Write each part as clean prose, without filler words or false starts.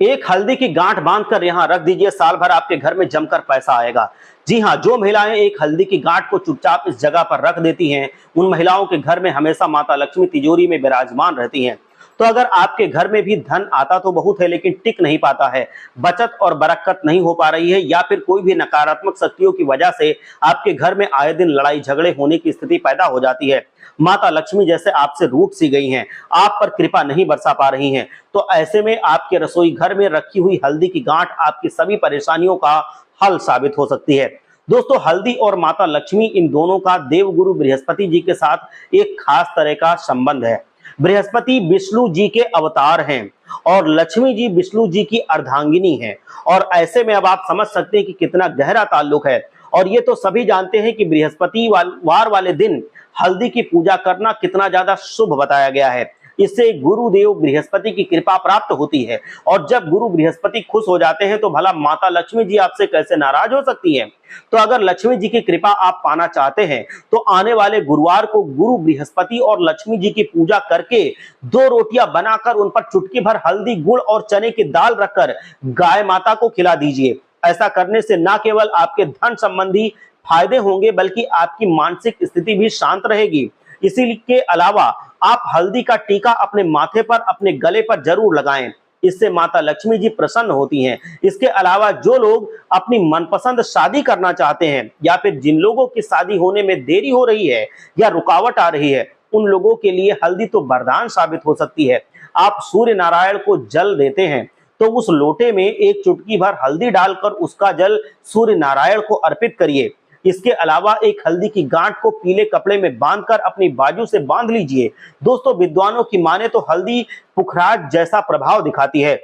एक हल्दी की गांठ बांधकर यहाँ रख दीजिए, साल भर आपके घर में जमकर पैसा आएगा। जी हाँ, जो महिलाएं एक हल्दी की गांठ को चुपचाप इस जगह पर रख देती हैं, उन महिलाओं के घर में हमेशा माता लक्ष्मी तिजोरी में विराजमान रहती हैं। तो अगर आपके घर में भी धन आता तो बहुत है, लेकिन टिक नहीं पाता है, बचत और बरकत नहीं हो पा रही है, या फिर कोई भी नकारात्मक शक्तियों की वजह से आपके घर में आए दिन लड़ाई झगड़े होने की स्थिति पैदा हो जाती है, माता लक्ष्मी जैसे आपसे रूठ सी गई हैं, आप पर कृपा नहीं बरसा पा रही हैं, तो ऐसे में आपके रसोई घर में रखी हुई हल्दी की गांठ आपकी सभी परेशानियों का हल साबित हो सकती है। दोस्तों, हल्दी और माता लक्ष्मी, इन दोनों का देवगुरु बृहस्पति जी के साथ एक खास तरह का संबंध है। बृहस्पति विष्णु जी के अवतार हैं और लक्ष्मी जी विष्णु जी की अर्धांगिनी हैं, और ऐसे में अब आप समझ सकते हैं कि कितना गहरा ताल्लुक है। और ये तो सभी जानते हैं कि बृहस्पतिवार वाले दिन हल्दी की पूजा करना कितना ज्यादा शुभ बताया गया है। इससे गुरुदेव बृहस्पति की कृपा प्राप्त होती है, और जब गुरु बृहस्पति खुश हो जाते हैं तो भला माता लक्ष्मी जी आपसे कैसे नाराज हो सकती है। तो अगर लक्ष्मी जी की कृपा आप पाना चाहते हैं तो आने वाले गुरुवार को गुरु बृहस्पति और लक्ष्मी जी की पूजा करके 2 रोटियां बनाकर उन पर चुटकी भर हल्दी, गुड़ और चने की दाल रखकर गाय माता को खिला दीजिए। ऐसा करने से न केवल आपके धन संबंधी फायदे होंगे, बल्कि आपकी मानसिक स्थिति भी शांत रहेगी। इसी के अलावा आप हल्दी का टीका अपने माथे पर, अपने गले पर जरूर लगाएं। इससे माता लक्ष्मी जी प्रसन्न होती हैं। इसके अलावा जो लोग अपनी मनपसंद शादी करना चाहते हैं, या फिर जिन लोगों की शादी होने में देरी हो रही है या रुकावट आ रही है, उन लोगों के लिए हल्दी तो वरदान साबित हो सकती है। आप सूर्य नारायण को जल देते हैं तो उस लोटे में एक चुटकी भर हल्दी डालकर उसका जल सूर्य नारायण को अर्पित करिए। इसके अलावा एक हल्दी की गांठ को पीले कपड़े में बांधकर अपनी बाजू से बांध लीजिए। दोस्तों, विद्वानों की माने तो हल्दी पुखराज जैसा प्रभाव दिखाती है,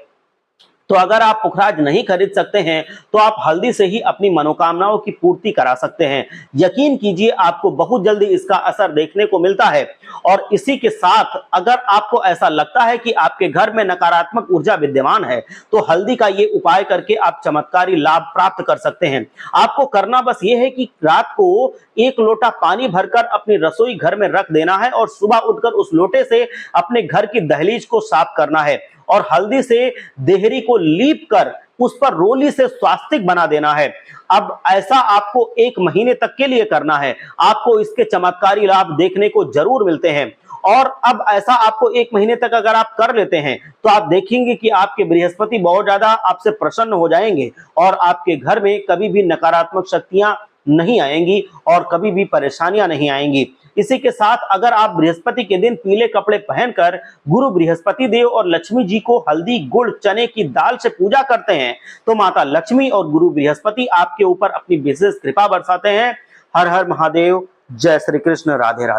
तो अगर आप पुखराज नहीं खरीद सकते हैं तो आप हल्दी से ही अपनी मनोकामनाओं की पूर्ति करा सकते हैं। यकीन कीजिए, आपको बहुत जल्दी इसका असर देखने को मिलता है। और इसी के साथ अगर आपको ऐसा लगता है कि आपके घर में नकारात्मक ऊर्जा विद्यमान है, तो हल्दी का ये उपाय करके आप चमत्कारी लाभ प्राप्त कर सकते हैं। आपको करना बस ये है कि रात को 1 लोटा पानी भरकर अपनी रसोई घर में रख देना है, और सुबह उठकर उस लोटे से अपने घर की दहलीज को साफ करना है, और हल्दी से देहरी को लीप कर उस पर रोली से स्वास्तिक बना देना है। अब ऐसा आपको 1 महीने तक के लिए करना है। आपको इसके चमत्कारी लाभ देखने को जरूर मिलते हैं। और अब ऐसा आपको 1 महीने तक अगर आप कर लेते हैं तो आप देखेंगे कि आपके बृहस्पति बहुत ज्यादा आपसे प्रसन्न हो जाएंगे, और आपके घर में कभी भी नकारात्मक शक्तियां नहीं आएंगी और कभी भी परेशानियां नहीं आएंगी। इसी के साथ अगर आप बृहस्पति के दिन पीले कपड़े पहनकर गुरु बृहस्पति देव और लक्ष्मी जी को हल्दी, गुड़, चने की दाल से पूजा करते हैं, तो माता लक्ष्मी और गुरु बृहस्पति आपके ऊपर अपनी विशेष कृपा बरसाते हैं। हर हर महादेव। जय श्री कृष्ण। राधे राधे।